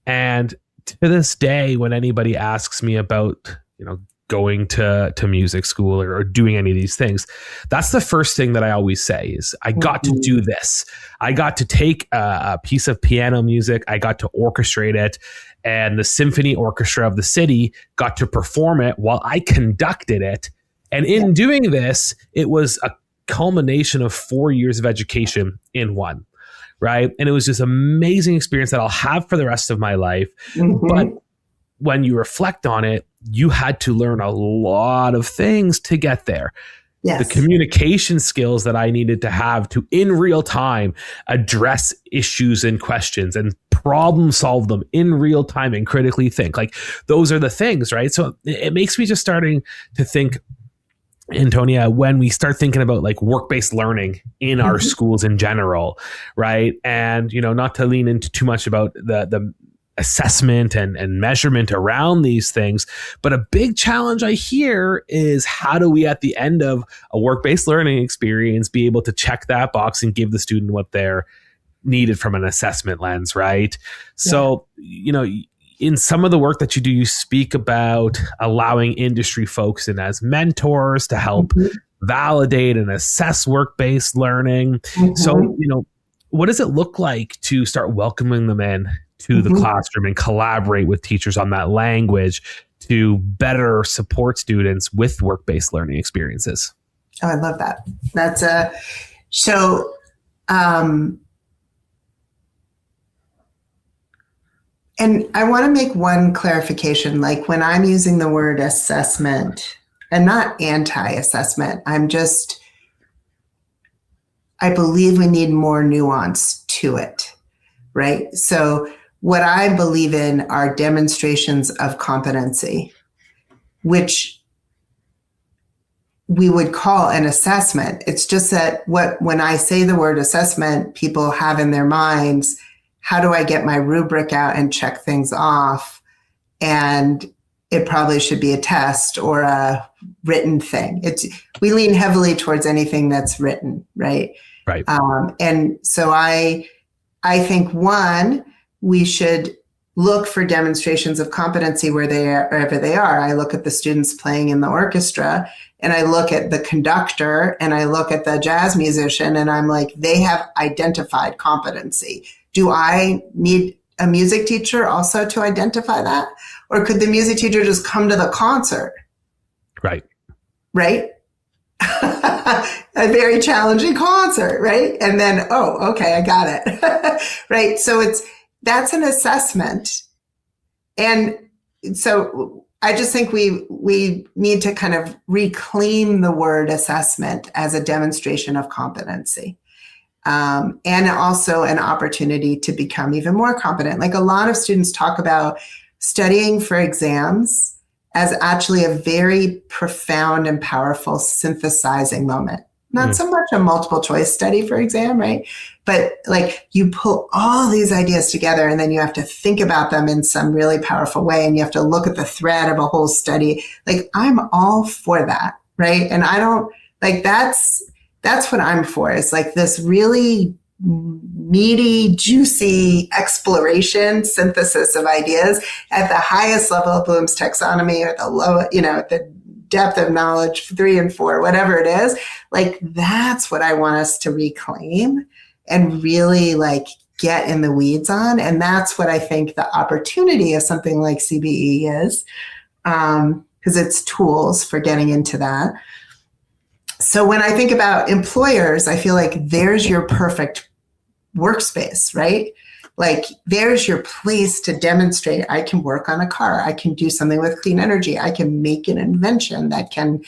And to this day, when anybody asks me about, you know, going to music school or doing any of these things, that's the first thing that I always say is I got to do this. I got to take a piece of piano music. I got to orchestrate it, and the symphony orchestra of the city got to perform it while I conducted it. And in doing this, it was a culmination of 4 years of education in one. Right. And it was just an amazing experience that I'll have for the rest of my life. But when you reflect on it, you had to learn a lot of things to get there. Yes. The communication skills that I needed to have to, in real time, address issues and questions and problem solve them in real time and critically think. Like, those are the things, right? So it makes me just starting to think, Antonia, when we start thinking about like work-based learning in our schools in general, right? And, you know, not to lean into too much about the assessment and measurement around these things, but a big challenge I hear is how do we at the end of a work-based learning experience be able to check that box and give the student what they're needed from an assessment lens, right? So, you know, in some of the work that you do, you speak about allowing industry folks in as mentors to help validate and assess work-based learning. So, you know, what does it look like to start welcoming them in to the classroom and collaborate with teachers on that language to better support students with work-based learning experiences. Oh, I love that. That's so, and I want to make one clarification, like when I'm using the word assessment, and not anti-assessment, I believe we need more nuance to it, right? So what I believe in are demonstrations of competency, which we would call an assessment. It's just that when I say the word assessment, people have in their minds, how do I get my rubric out and check things off? And it probably should be a test or a written thing. We lean heavily towards anything that's written, right? Right. And so I think, one, we should look for demonstrations of competency wherever they are. I look at the students playing in the orchestra, and I look at the conductor, and I look at the jazz musician, and I'm like, they have identified competency. Do I need a music teacher also to identify that? Or could the music teacher just come to the concert? Right? A very challenging concert, right? And then, oh, okay, I got it. Right? So that's an assessment. And so I just think we need to kind of reclaim the word assessment as a demonstration of competency. And also an opportunity to become even more competent. Like a lot of students talk about studying for exams as actually a very profound and powerful synthesizing moment. Not so much a multiple choice study for exam, right? But like you pull all these ideas together and then you have to think about them in some really powerful way, and you have to look at the thread of a whole study. Like I'm all for that, right? And I don't like that's what I'm for. It's like this really meaty, juicy exploration, synthesis of ideas at the highest level of Bloom's taxonomy, or the low, at the depth of knowledge 3 and 4, whatever it is. Like that's what I want us to reclaim and really like get in the weeds on. And that's what I think the opportunity of something like CBE is, because it's tools for getting into that. So when I think about employers, I feel like there's your perfect workspace, right? Like there's your place to demonstrate, I can work on a car, I can do something with clean energy, I can make an invention that can,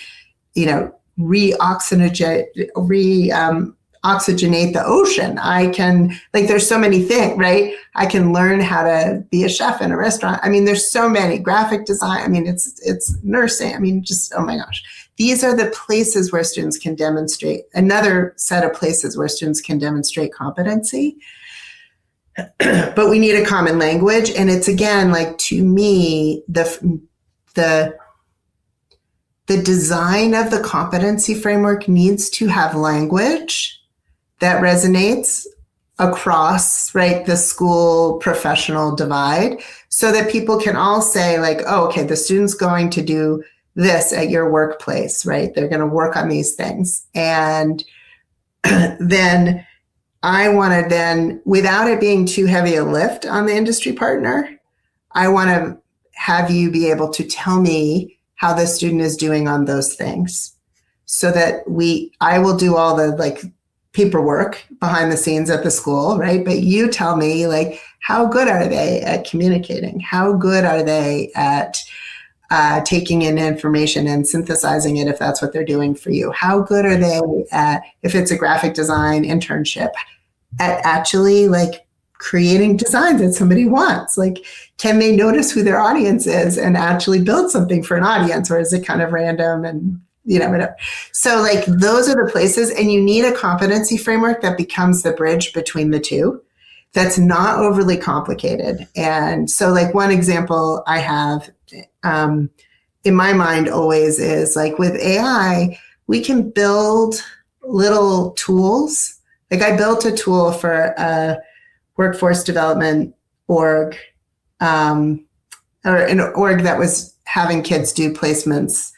oxygenate the ocean. I can, like, there's so many things, right? I can learn how to be a chef in a restaurant. I mean, there's so many, graphic design. I mean, it's nursing. I mean, just, oh my gosh. These are the places where students can demonstrate, another set of places where students can demonstrate competency. But we need a common language. And it's, again, like, to me, the design of the competency framework needs to have language that resonates across, right, the school professional divide, so that people can all say, like, oh, okay, the student's going to do this at your workplace, right? They're going to work on these things. And then I want to then, without it being too heavy a lift on the industry partner, I want to have you be able to tell me how the student is doing on those things, so that I will do all the like paperwork behind the scenes at the school, right? But you tell me, like, how good are they at communicating? How good are they at taking in information and synthesizing it, if that's what they're doing for you? How good are they at, if it's a graphic design internship, at actually like creating designs that somebody wants? Like, can they notice who their audience is and actually build something for an audience, or is it kind of random and whatever? So like those are the places, and you need a competency framework that becomes the bridge between the two, that's not overly complicated. And so like one example I have in my mind always is like with AI, we can build little tools. Like I built a tool for a workforce development org, or an org that was having kids do placements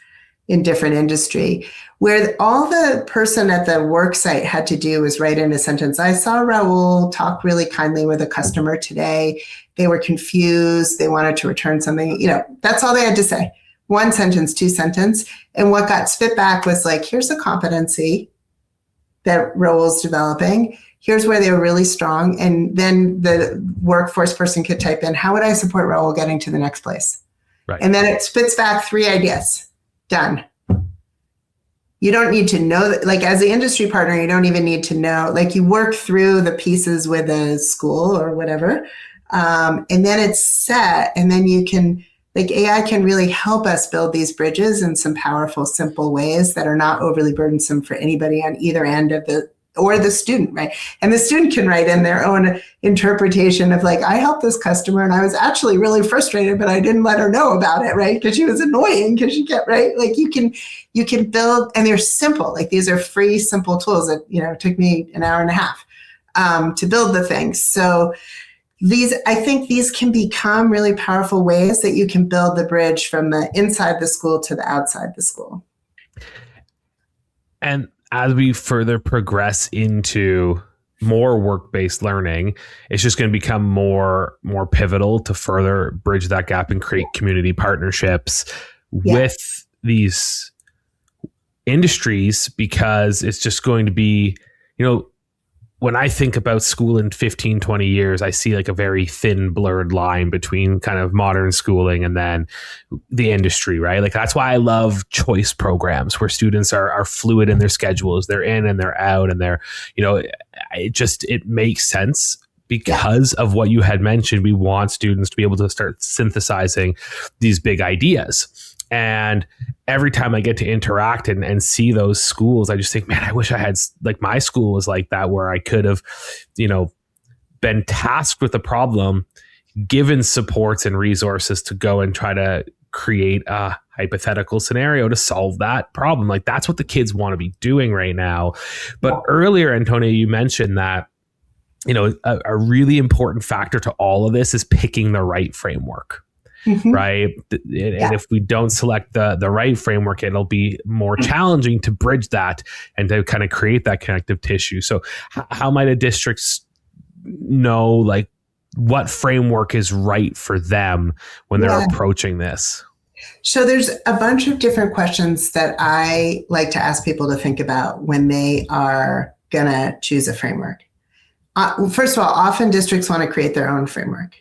in different industry, where all the person at the work site had to do was write in a sentence. I saw Raul talk really kindly with a customer today. They were confused. They wanted to return something. That's all they had to say. One sentence, two sentence. And what got spit back was like, here's a competency that Raul's developing. Here's where they were really strong. And then the workforce person could type in, how would I support Raul getting to the next place? Right. And then it spits back 3 ideas. Done. You don't need to know that, like as the industry partner, you don't even need to know, like you work through the pieces with a school or whatever. And then it's set, and then you can, like AI can really help us build these bridges in some powerful, simple ways that are not overly burdensome for anybody on either end of the student, right? And the student can write in their own interpretation of like, I helped this customer and I was actually really frustrated, but I didn't let her know about it, right? Because she was annoying because she kept, right? Like you can build, and they're simple. Like these are free, simple tools that, took me an hour and a half to build the things. So I think these can become really powerful ways that you can build the bridge from the inside the school to the outside the school. And as we further progress into more work-based learning, it's just going to become more pivotal to further bridge that gap and create community partnerships with these industries, because it's just going to be, when I think about school in 15, 20 years, I see like a very thin, blurred line between kind of modern schooling and then the industry, right? Like that's why I love choice programs where students are fluid in their schedules. They're in and they're out, and they're, it makes sense because of what you had mentioned. We want students to be able to start synthesizing these big ideas. And every time I get to interact and see those schools, I just think, man, I wish I had, like, my school was like that, where I could have, been tasked with a problem, given supports and resources to go and try to create a hypothetical scenario to solve that problem. Like that's what the kids want to be doing right now. But earlier, Antonia, you mentioned that, a really important factor to all of this is picking the right framework. Mm-hmm. Right. And if we don't select the right framework, it'll be more challenging to bridge that and to kind of create that connective tissue. So how might a district know like what framework is right for them when they're approaching this? So there's a bunch of different questions that I like to ask people to think about when they are going to choose a framework. First of all, often districts want to create their own framework.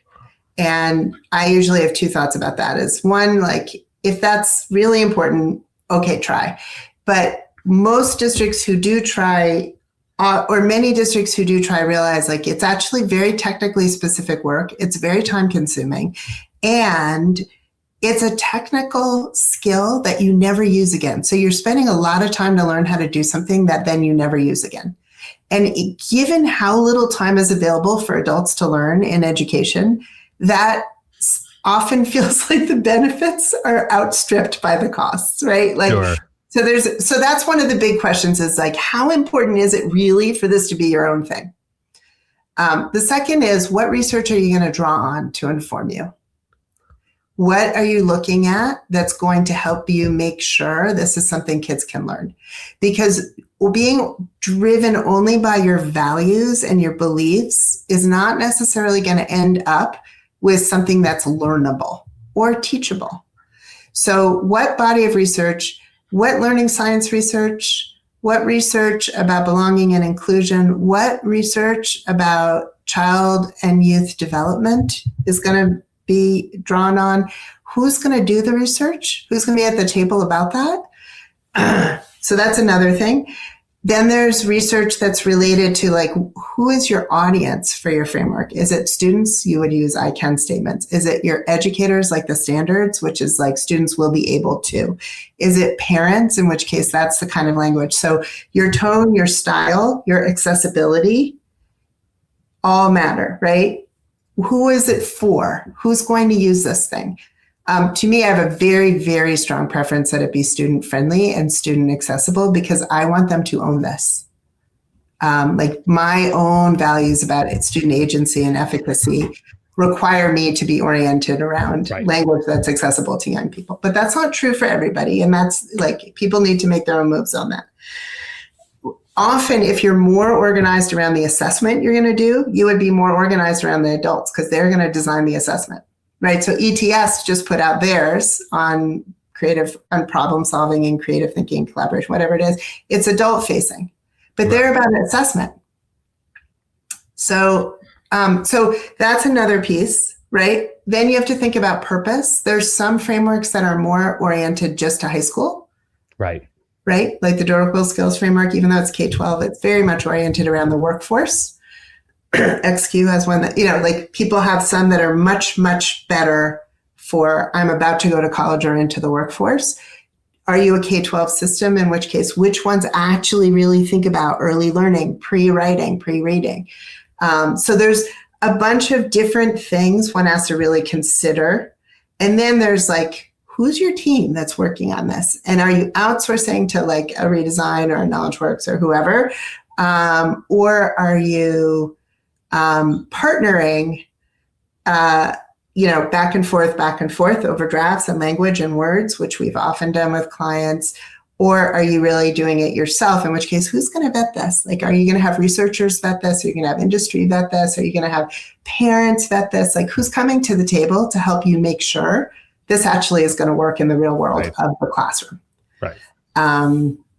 And I usually have 2 thoughts about that. Is one, like, if that's really important, okay, try. But most districts who do try, or many districts who do try, realize like it's actually very technically specific work. It's very time consuming. And it's a technical skill that you never use again. So you're spending a lot of time to learn how to do something that then you never use again. And given how little time is available for adults to learn in education, that often feels like the benefits are outstripped by the costs, right? Like, sure. So that's one of the big questions is like, how important is it really for this to be your own thing? The second is, what research are you going to draw on to inform you? What are you looking at that's going to help you make sure this is something kids can learn? Because being driven only by your values and your beliefs is not necessarily going to end up with something that's learnable or teachable. So what body of research, what learning science research, what research about belonging and inclusion, what research about child and youth development is going to be drawn on? Who's going to do the research? Who's going to be at the table about that? So that's another thing. Then there's research that's related to like, who is your audience for your framework? Is it students? You would use I can statements. Is it your educators, like the standards, which is like students will be able to? Is it parents, in which case that's the kind of language? So your tone, your style, your accessibility all matter, right? Who is it for? Who's going to use this thing? To me, I have a very, very strong preference that it be student friendly and student accessible, because I want them to own this. Like my own values about student agency and efficacy require me to be oriented around Right. language that's accessible to young people. But that's not true for everybody. And that's like, people need to make their own moves on that. Often, if you're more organized around the assessment you're going to do, you would be more organized around the adults because they're going to design the assessment, right? So ETS just put out theirs on problem solving and creative thinking, collaboration, whatever it is. It's adult facing, but they're about an assessment. So that's another piece, right? Then you have to think about purpose. There's some frameworks that are more oriented just to high school. Right. Like the Durable Skills Framework, even though it's K-12, it's very much oriented around the workforce. XQ has one that, like people have some that are much, much better for I'm about to go to college or into the workforce. Are you a K-12 system? In which case, which ones actually really think about early learning, pre-writing, pre-reading? So there's a bunch of different things one has to really consider. And then there's like, who's your team that's working on this? And are you outsourcing to like a reDesign or a KnowledgeWorks or whoever? Or are you partnering, back and forth over drafts and language and words, which we've often done with clients? Or are you really doing it yourself? In which case, who's going to vet this? Like, are you going to have researchers vet this? Are you going to have industry vet this? Are you going to have parents vet this? Like, who's coming to the table to help you make sure this actually is going to work in the real world of the classroom? Right.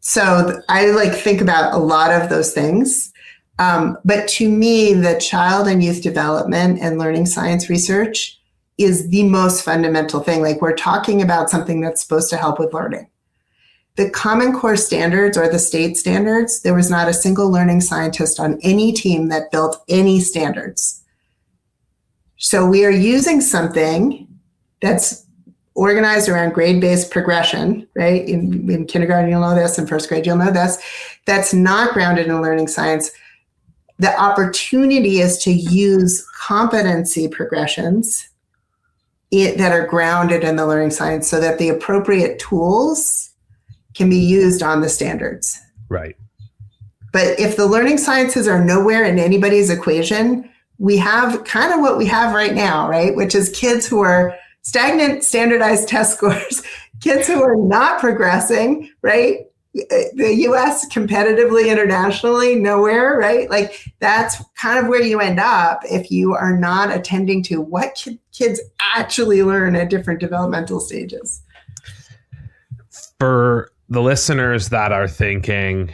So I think about a lot of those things. But to me, the child and youth development and learning science research is the most fundamental thing. Like, we're talking about something that's supposed to help with learning. The Common Core standards or the state standards, there was not a single learning scientist on any team that built any standards. So we are using something that's organized around grade-based progression, right? In kindergarten, you'll know this. In first grade, you'll know this. That's not grounded in learning science. The opportunity is to use competency progressions that are grounded in the learning science so that the appropriate tools can be used on the standards. Right. But if the learning sciences are nowhere in anybody's equation, we have kind of what we have right now, right? Which is kids who are stagnant standardized test scores, kids who are not progressing, right? The US competitively, internationally, nowhere, right? Like, that's kind of where you end up if you are not attending to what kids actually learn at different developmental stages. For the listeners that are thinking,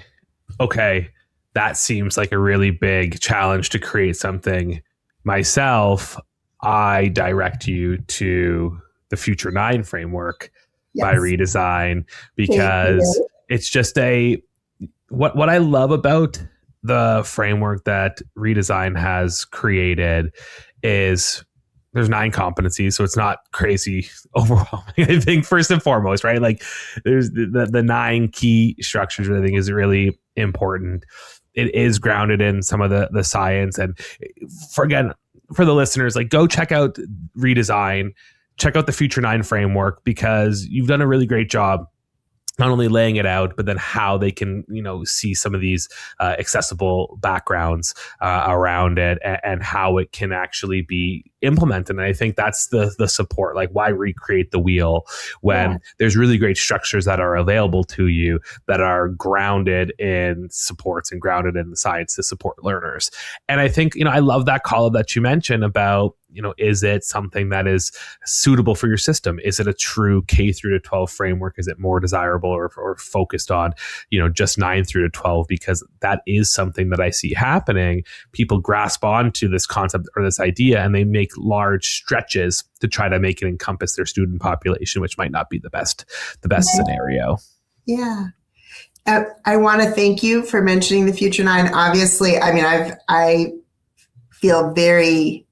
okay, that seems like a really big challenge to create something myself, I direct you to the Future 9 framework by reDesign, because it's just what I love about the framework that reDesign has created is there's 9 competencies, so it's not crazy overwhelming. I think first and foremost, right? Like, there's the 9 key structures, which I think is really important. It is grounded in some of the science. And for the listeners, like, go check out reDesign, check out the Future 9 framework, because you've done a really great job not only laying it out, but then how they can, see some of these accessible backgrounds around it, and how it can actually be implemented. And I think that's the support. Like, why recreate the wheel when there's really great structures that are available to you that are grounded in supports and grounded in the science to support learners. And I think, I love that call that you mentioned about, is it something that is suitable for your system? Is it a true K through to 12 framework? Is it more desirable or focused on, just 9 through to 12? Because that is something that I see happening. People grasp onto this concept or this idea, and they make large stretches to try to make it encompass their student population, which might not be the best scenario. Yeah. I want to thank you for mentioning the Future 9. Obviously, I feel very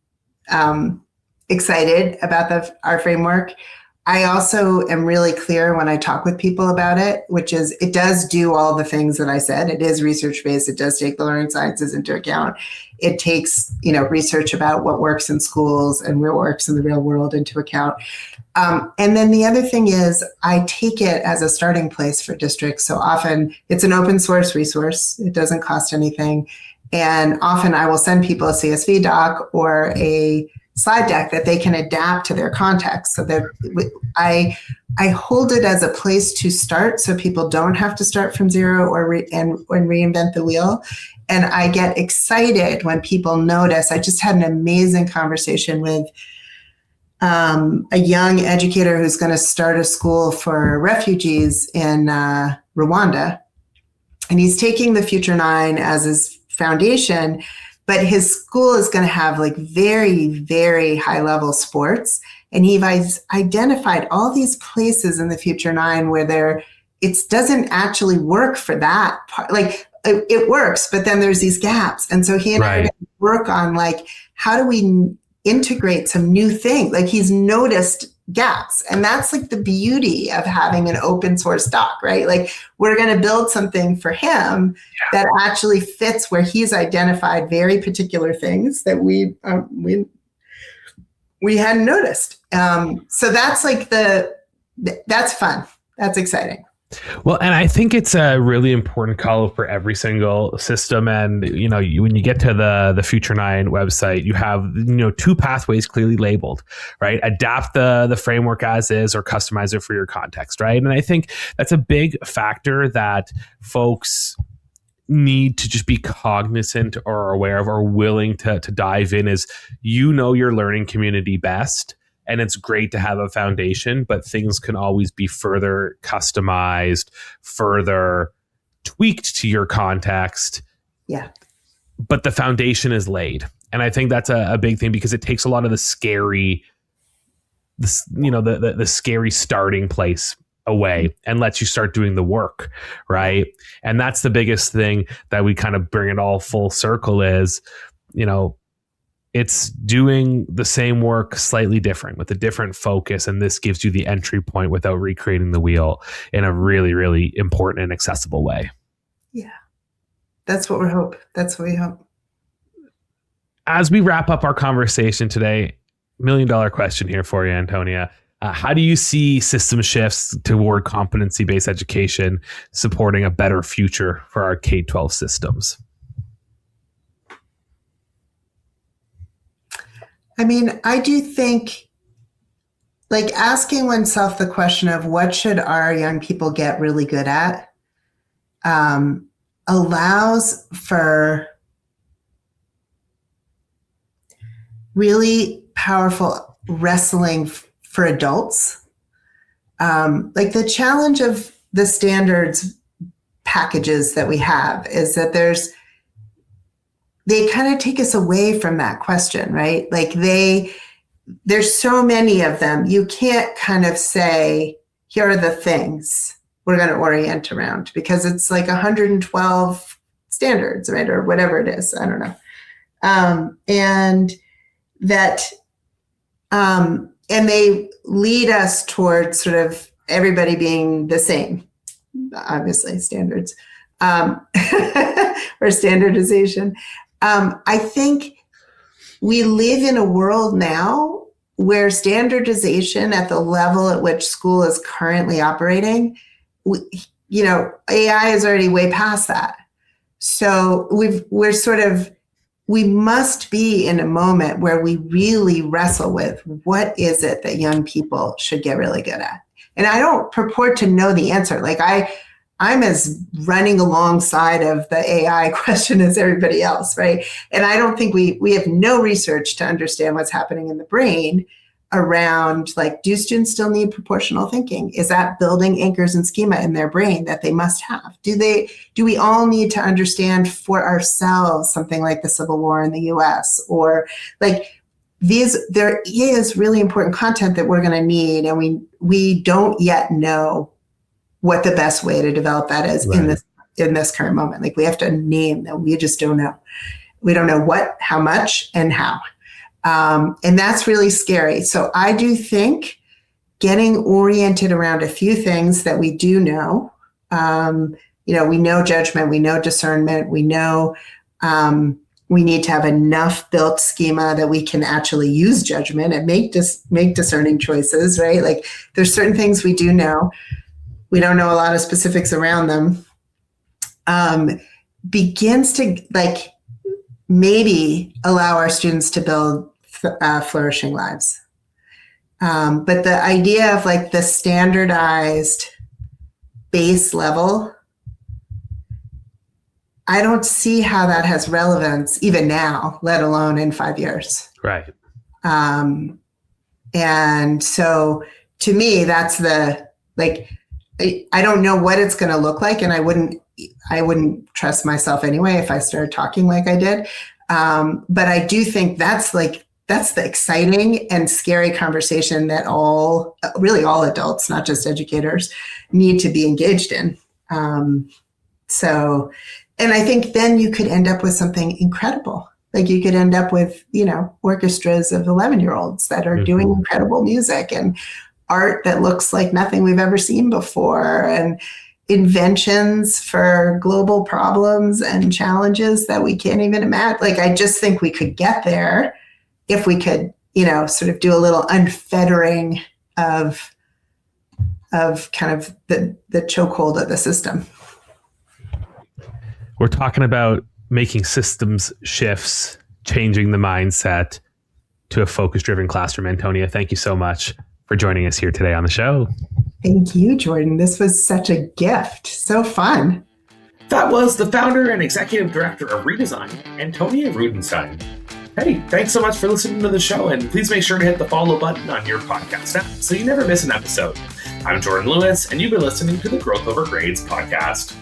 excited about our framework. I also am really clear when I talk with people about it, which is it does do all the things that I said. It is research-based. It does take the learning sciences into account. It takes, research about what works in schools and what works in the real world into account. And then the other thing is I take it as a starting place for districts. So often it's an open source resource. It doesn't cost anything. And often I will send people a CSV doc or a slide deck that they can adapt to their context. So that I hold it as a place to start, so people don't have to start from zero or reinvent the wheel. And I get excited when people notice. I just had an amazing conversation with a young educator who's going to start a school for refugees in Rwanda. And he's taking the Future 9 as his foundation, but his school is going to have like very, very high level sports. And he's identified all these places in the Future 9 where it doesn't actually work for that part. Like it works, but then there's these gaps. And so he and I work on like, how do we integrate some new things? Like he's noticed gaps. And that's like the beauty of having an open source doc, right? Like we're going to build something for him that actually fits where he's identified very particular things that we hadn't noticed. So that's like that's fun. That's exciting. Well, and I think it's a really important call for every single system. And, when you get to the Future 9 website, you have, 2 pathways clearly labeled, right? Adapt the framework as is or customize it for your context, right? And I think that's a big factor that folks need to just be cognizant or aware of or willing to dive in is, your learning community best. And it's great to have a foundation, but things can always be further customized, further tweaked to your context. Yeah. But the foundation is laid. And I think that's a big thing because it takes a lot of the scary, the scary starting place away and lets you start doing the work, right? And that's the biggest thing that we kind of bring it all full circle is, it's doing the same work slightly different with a different focus. And this gives you the entry point without recreating the wheel in a really, really important and accessible way. Yeah. That's what we hope. As we wrap up our conversation today, $1 million question here for you, Antonia. How do you see system shifts toward competency-based education supporting a better future for our K-12 systems? I mean, I do think like asking oneself the question of what should our young people get really good at allows for really powerful wrestling for adults. Like the challenge of the standards packages that we have is that they kind of take us away from that question, right? Like there's so many of them. You can't kind of say, here are the things we're going to orient around because it's like 112 standards, right? Or whatever it is. I don't know. And they lead us towards sort of everybody being the same, obviously standards, or standardization. I think we live in a world now where standardization at the level at which school is currently operating, AI is already way past that. So we must be in a moment where we really wrestle with what is it that young people should get really good at. And I don't purport to know the answer. Like I'm as running alongside of the AI question as everybody else, right? And I don't think we have no research to understand what's happening in the brain around, like, do students still need proportional thinking? Is that building anchors and schema in their brain that they must have? Do we all need to understand for ourselves something like the Civil War in the US? Or like there is really important content that we're going to need, and we don't yet know what the best way to develop that is right. in this current moment. Like we have to name them. We just don't know. We don't know what, how much, and how. And that's really scary. So I do think getting oriented around a few things that we do know, we know judgment, we know discernment, we know we need to have enough built schema that we can actually use judgment and make discerning choices, right? Like there's certain things we do know. We don't know a lot of specifics around them, begins to like maybe allow our students to build flourishing lives. But the idea of like the standardized base level, I don't see how that has relevance even now, let alone in 5 years. Right. And so to me, that's the, like, I don't know what it's going to look like. And I wouldn't trust myself anyway if I started talking like I did. But I do think that's the exciting and scary conversation that really all adults, not just educators, need to be engaged in. And I think then you could end up with something incredible. Like you could end up with, orchestras of 11-year-olds that are doing incredible music and art that looks like nothing we've ever seen before, and inventions for global problems and challenges that we can't even imagine. Like, I just think we could get there if we could, sort of do a little unfettering of kind of the chokehold of the system. We're talking about making systems shifts, changing the mindset to a focus-driven classroom. Antonia, thank you so much for joining us here today on the show. Thank you, Jordan. This was such a gift. So fun. That was the founder and executive director of reDesign, Antonia Rudenstine. Hey, thanks so much for listening to the show, and please make sure to hit the follow button on your podcast app so you never miss an episode. I'm Jordan Lewis, and you've been listening to the Growth Over Grades podcast.